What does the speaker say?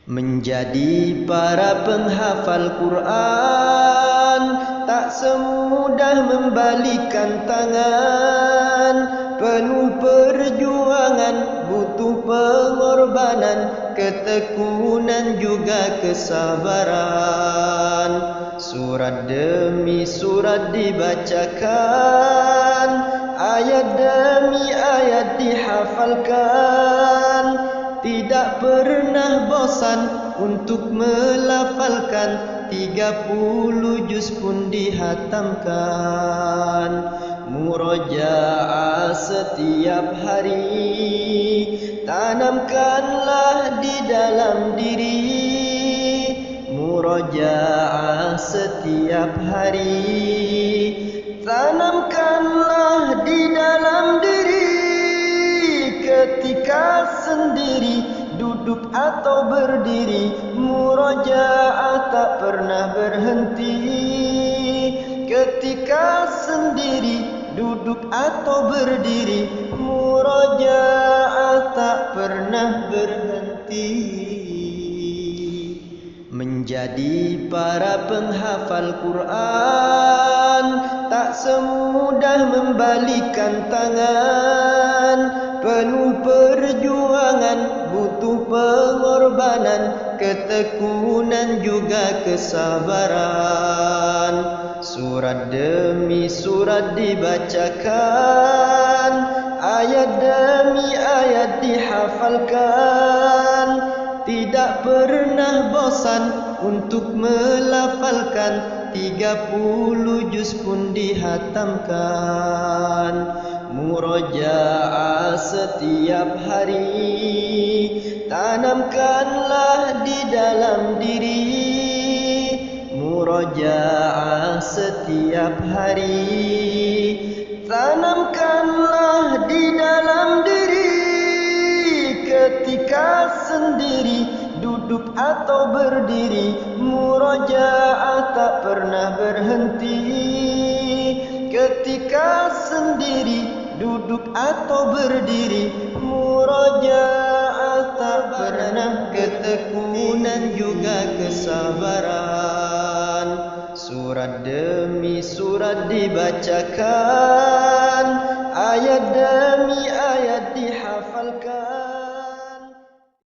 Menjadi para penghafal Quran tak semudah membalikan tangan. Penuh perjuangan, butuh pengorbanan, ketekunan juga kesabaran. Surat demi surat dibacakan, ayat demi ayat dihafalkan. Tidak pernah bosan untuk melafalkan, 30 juz pun dihatamkan. Murojaah setiap hari, tanamkanlah di dalam diri. Murojaah setiap hari, tanamkanlah di dalam diri. Ketika sendiri, duduk atau berdiri, murojaah tak pernah berhenti. Ketika sendiri, duduk atau berdiri, murojaah tak pernah berhenti. Menjadi para penghafal Quran tak semudah membalikan tangan. Penuh perjuangan, butuh pengorbanan, ketekunan juga kesabaran. Surat demi surat dibacakan, ayat demi ayat dihafalkan. Tidak pernah bosan untuk melafalkan, 30 juz pun dihatamkan. Murojaah setiap hari, tanamkanlah di dalam diri. Murojaah setiap hari, tanamkanlah di dalam diri. Ketika sendiri, duduk atau berdiri, murojaah tak pernah berhenti. Ketika sendiri, duduk atau berdiri, murojaah tak pernah, ketekunan juga kesabaran. Surat demi surat dibacakan, ayat demi ayat